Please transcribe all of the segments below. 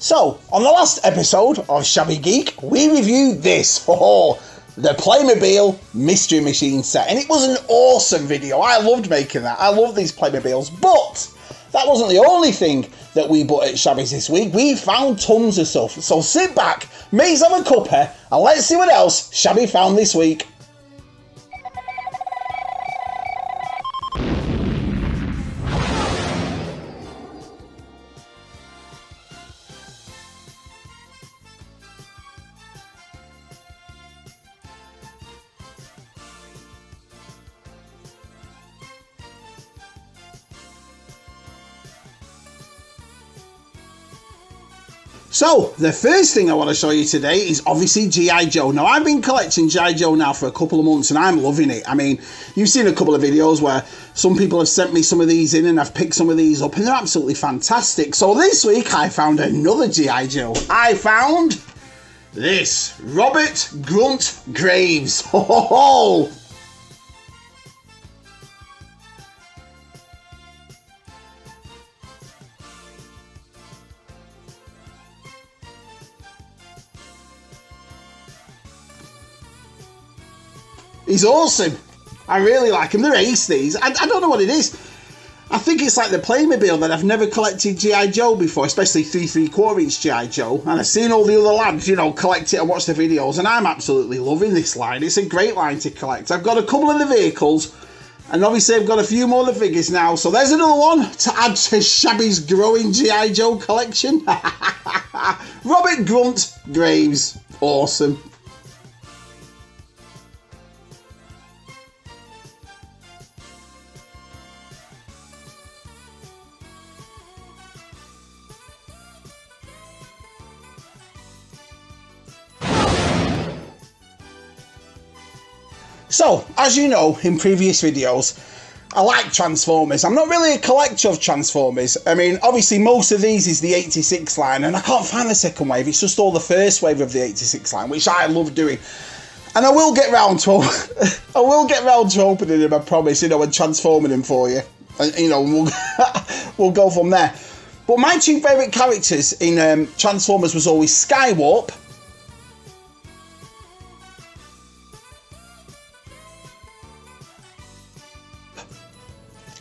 So, on the last episode of Shabby Geek, we reviewed this, the Playmobil Mystery Machine set, and it was an awesome video. I loved making that. I love these Playmobiles, but that wasn't the only thing that we bought at Shabby's this week. We found tons of stuff, so sit back, make have a cuppa, and let's see what else Shabby found this week. So, the first thing I want to show you today is obviously G.I. Joe. Now, I've been collecting G.I. Joe now for a couple of months and I'm loving it. I mean, you've seen a couple of videos where some people have sent me some of these in and I've picked some of these up and they're absolutely fantastic. So this week I found another G.I. Joe. I found this, Robert Grunt Graves. Oh! He's awesome. I really like him. They're ace, these. I don't know what it is. I think it's like the Playmobil that I've never collected G.I. Joe before, especially 3 3/4 inch G.I. Joe. And I've seen all the other lads, you know, collect it and watch the videos, and I'm absolutely loving this line. It's a great line to collect. I've got a couple of the vehicles, and obviously I've got a few more of the figures now. So there's another one to add to Shabby's growing G.I. Joe collection. Robert Grunt Graves. Awesome. So, as you know, in previous videos, I like Transformers. I'm not really a collector of Transformers. I mean, obviously most of these is the 86 line, and I can't find the second wave. It's just all the first wave of the 86 line, which I love doing. And I will get round to opening them, I promise, you know, and transforming them for you. And, you know, we'll go from there. But my two favourite characters in Transformers was always Skywarp,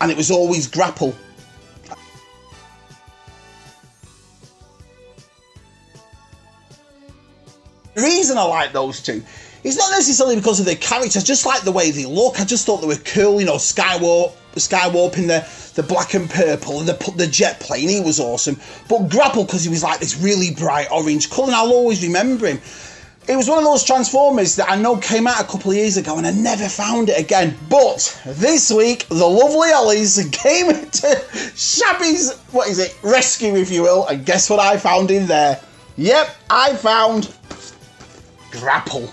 and it was always Grapple. The reason I like those two is not necessarily because of their characters, just like the way they look. I just thought they were cool, you know, Skywarp in the black and purple, and the jet plane, he was awesome. But Grapple, because he was like this really bright orange colour, and I'll always remember him. It was one of those Transformers that I know came out a couple of years ago and I never found it again. But this week, the lovely Ollies came to Shabby's, rescue, if you will. And guess what I found in there? Yep, I found Grapple.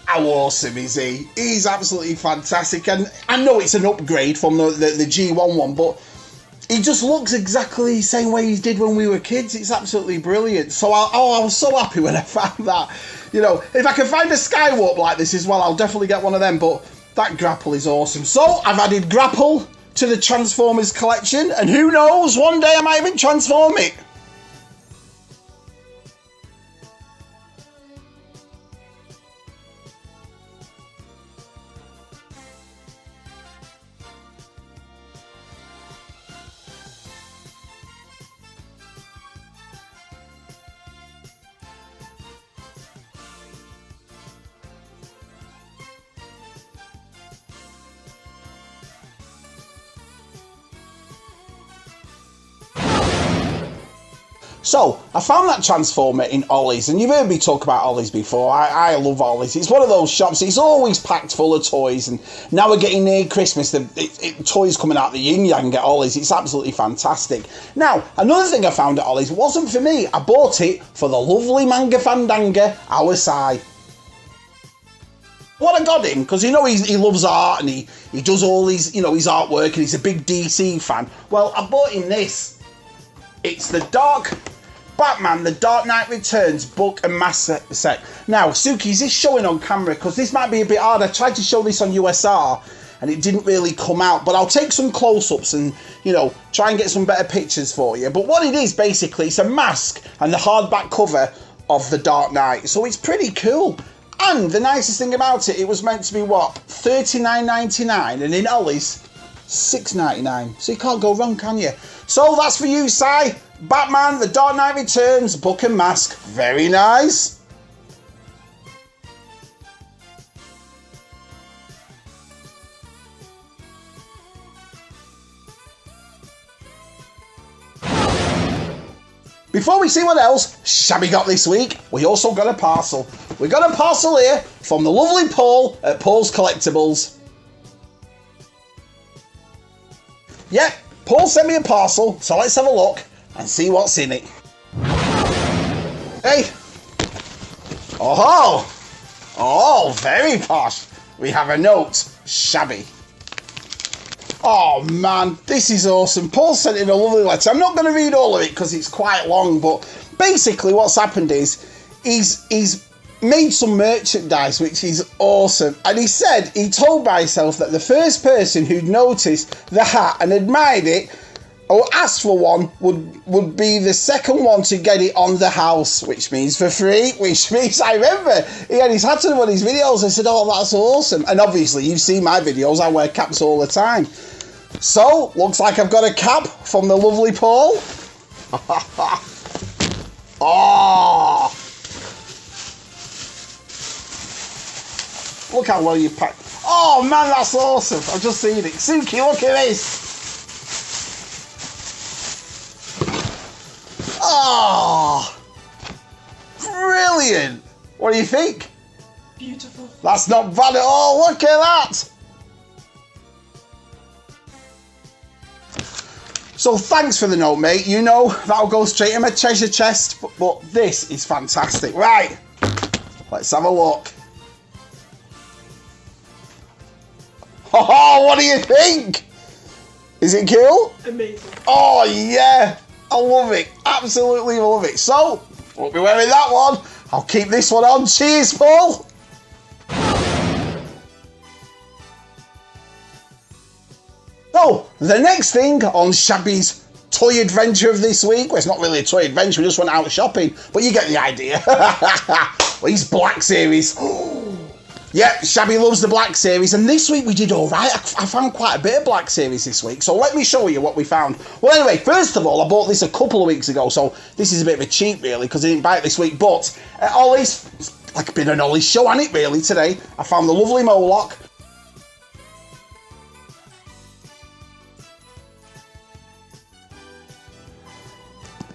How awesome is he? He's absolutely fantastic, and I know it's an upgrade from the G1 one, but he just looks exactly the same way he did when we were kids. It's absolutely brilliant. So I was so happy when I found that. You know, if I can find a Skywarp like this as well, I'll definitely get one of them, but that Grapple is awesome. So I've added Grapple to the Transformers collection, and who knows, one day I might even transform it. So, I found that Transformer in Ollie's, and you've heard me talk about Ollie's before. I love Ollie's. It's one of those shops, it's always packed full of toys, and now we're getting near Christmas, toys coming out the yin-yang at Ollie's. It's absolutely fantastic. Now, another thing I found at Ollie's wasn't for me. I bought it for the lovely manga fandanga, our Sai. What I got him, because you know he loves art, and he does all his, you know, his artwork, and he's a big DC fan. Well, I bought him this. It's the Dark Batman, The Dark Knight Returns book and mask set. Now, Suki, is this showing on camera? Because this might be a bit hard. I tried to show this on USR and it didn't really come out. But I'll take some close-ups and, you know, try and get some better pictures for you. But what it is, basically, it's a mask and the hardback cover of The Dark Knight. So it's pretty cool. And the nicest thing about it, it was meant to be, what, $39.99, and in Ollie's, $6.99. So you can't go wrong, can you? So that's for you, Si. Batman, The Dark Knight Returns, book and mask. Very nice. Before we see what else Shabby got this week, we also got a parcel. We got a parcel here from the lovely Paul at Paul's Collectibles. Yep, Paul sent me a parcel, so let's have a look and see what's in it. Hey. Oh, oh, very posh. We have a note, Shabby. Oh man, this is awesome. Paul sent in a lovely letter. I'm not going to read all of it because it's quite long, but basically what's happened is he's made some merchandise, which is awesome. And he said, he told myself that the first person who'd noticed the hat and admired it or asked for one would be the second one to get it on the house, which means for free, which means I remember he had his hat on one of his videos. I said, oh, that's awesome. And obviously you've seen my videos, I wear caps all the time. So, looks like I've got a cap from the lovely Paul. Oh! Look how well you packed. Oh man, that's awesome. I've just seen it. Suki, look at this. Oh! Brilliant. What do you think? Beautiful. That's not bad at all. Look at that. So thanks for the note, mate. You know, that'll go straight in my treasure chest. But this is fantastic. Right, let's have a look. Oh, what do you think? Is it cool? Amazing. Oh, yeah. I love it. Absolutely love it. So, won't be wearing that one. I'll keep this one on. Cheers, Paul. So, the next thing on Shabby's toy adventure of this week, well, it's not really a toy adventure, we just went out shopping, but you get the idea. These Black Series. Yeah, Shabby loves the Black Series, and this week we did all right. I found quite a bit of Black Series this week, so let me show you what we found. Well, anyway, first of all, I bought this a couple of weeks ago, so this is a bit of a cheat, really, because I didn't buy it this week, but at Ollie's, it's like been an Ollie's show, hasn't it, really, today? I found the lovely Moloch.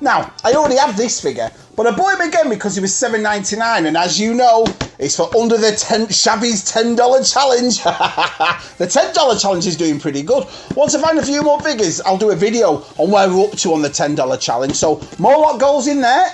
Now, I already have this figure, but I bought him again because he was $7.99, and as you know, it's for under the Shabby's $10 challenge. The $10 challenge is doing pretty good. Once I find a few more figures, I'll do a video on where we're up to on the $10 challenge. So, more lot goes in there.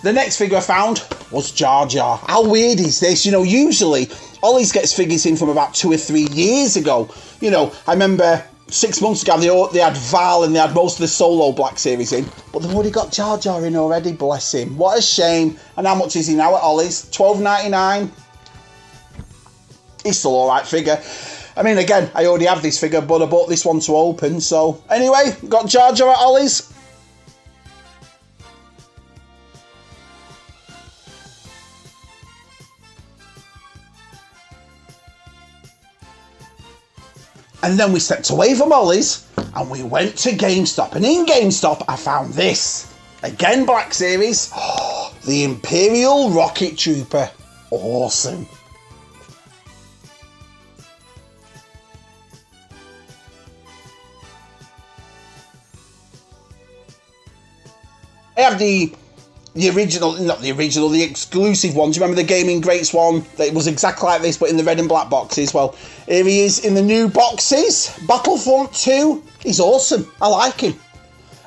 The next figure I found was Jar Jar. How weird is this? You know, usually, Ollie's gets figures in from about 2 or 3 years ago. You know, I remember 6 months ago, they had Val and they had most of the solo Black Series in, but they've already got Jar Jar in already, bless him. What a shame. And how much is he now at Ollie's? $12.99. He's still alright figure. I mean, again, I already have this figure, but I bought this one to open, so... Anyway, got Jar Jar at Ollie's. And then we stepped away from Ollie's and we went to GameStop. And in GameStop, I found this. Again, Black Series. Oh, the Imperial Rocket Trooper. Awesome. I have the original, not the original, the exclusive one. Do you remember the Gaming Greats one? That was exactly like this, but in the red and black boxes. Well, here he is in the new boxes. Battlefront 2. He's awesome. I like him.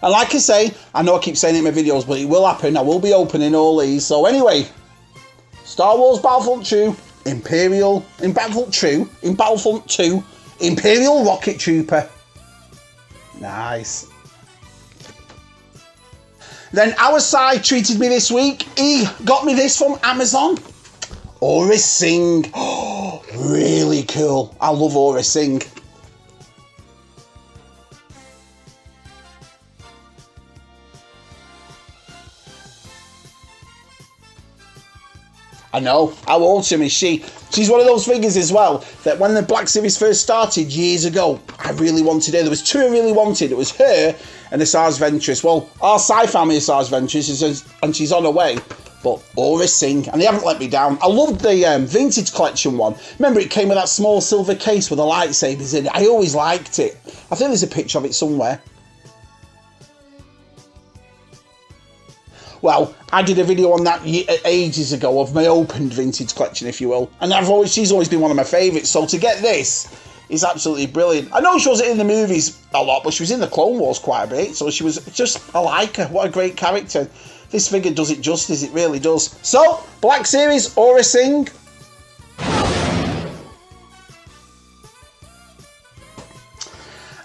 And like I say, I know I keep saying it in my videos, but it will happen. I will be opening all these. So anyway, Star Wars Battlefront 2, Battlefront 2, Imperial Rocket Trooper. Nice. Then our side treated me this week. He got me this from Amazon. Aura Singh. Oh, really cool. I love Aura Singh. I know. How awesome is she? She's one of those figures as well that when the Black Series first started years ago, I really wanted her. There was two I really wanted. It was her and the SARS Ventress. Well, our Psy family of SARS Ventress, and she's on her way. But Aura Singh, and they haven't let me down. I loved the vintage collection one. Remember, it came with that small silver case with the lightsabers in it. I always liked it. I think there's a picture of it somewhere. Well, I did a video on that ages ago of my opened vintage collection, if you will. And she's always been one of my favourites. So to get this is absolutely brilliant. I know she wasn't in the movies a lot, but she was in the Clone Wars quite a bit. So she was just, I like her. What a great character. This figure does it justice, it really does. So, Black Series, Aura Singh.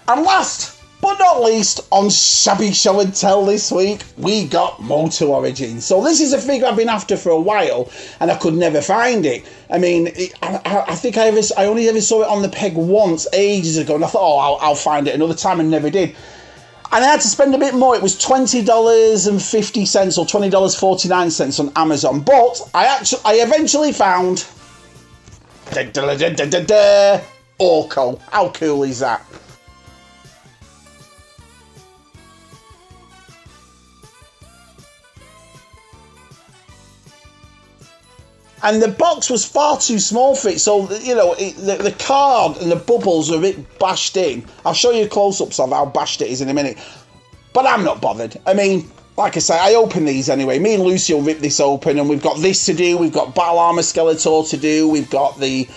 And last but not least, on Shabby Show and Tell this week, we got Moto Origin. So this is a figure I've been after for a while, and I could never find it. I mean, I think I only ever saw it on the peg once, ages ago, and I thought, oh, I'll find it another time, and never did. And I had to spend a bit more. It was $20.50 or $20.49 on Amazon. But I eventually found Orko. How cool is that? And the box was far too small for it, so, you know, the card and the bubbles are a bit bashed in. I'll show you close-ups of how bashed it is in a minute. But I'm not bothered. I mean, like I say, I open these anyway. Me and Lucy will rip this open, and we've got this to do. We've got Battle Armor Skeletor to do. We've got the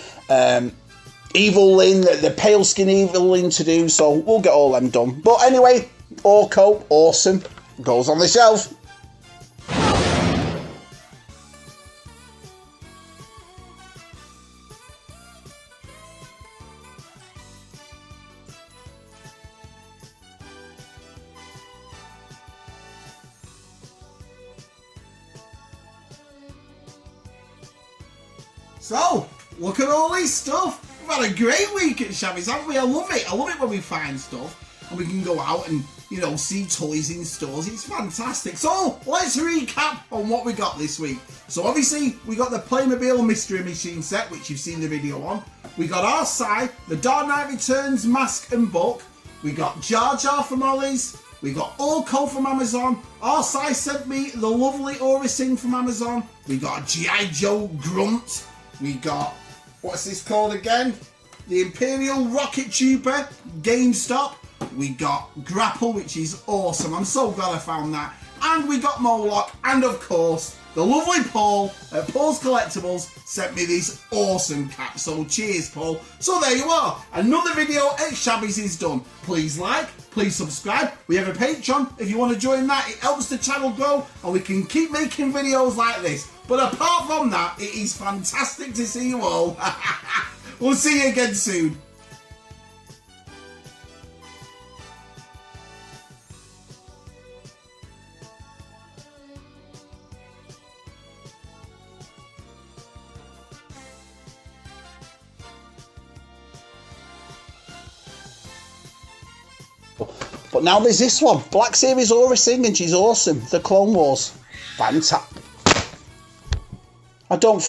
Evil Lyn, the pale skin Evil Lyn to do. So we'll get all them done. But anyway, Orko, awesome. Goes on the shelf. So, look at all this stuff. We've had a great week at Shabby's, haven't we? I love it. I love it when we find stuff and we can go out and, you know, see toys in stores. It's fantastic. So, let's recap on what we got this week. So, obviously, we got the Playmobil Mystery Machine set, which you've seen the video on. We got our side, the Dark Knight Returns mask and book. We got Jar Jar from Ollie's. We got Orko from Amazon. Our side sent me the lovely Aura Singh from Amazon. We got G.I. Joe Grunt. We got, what's this called again? The Imperial Rocket Trooper, GameStop. We got Grapple, which is awesome. I'm so glad I found that. And we got Moloch. And of course, the lovely Paul at Paul's Collectibles sent me these awesome caps. So cheers, Paul. So there you are. Another video at Shabby's is done. Please like, please subscribe. We have a Patreon. If you want to join that, it helps the channel grow and we can keep making videos like this. But apart from that, it is fantastic to see you all. We'll see you again soon. But now there's this one. Black Series Aura Singh, and she's awesome. The Clone Wars. Fantastic. I don't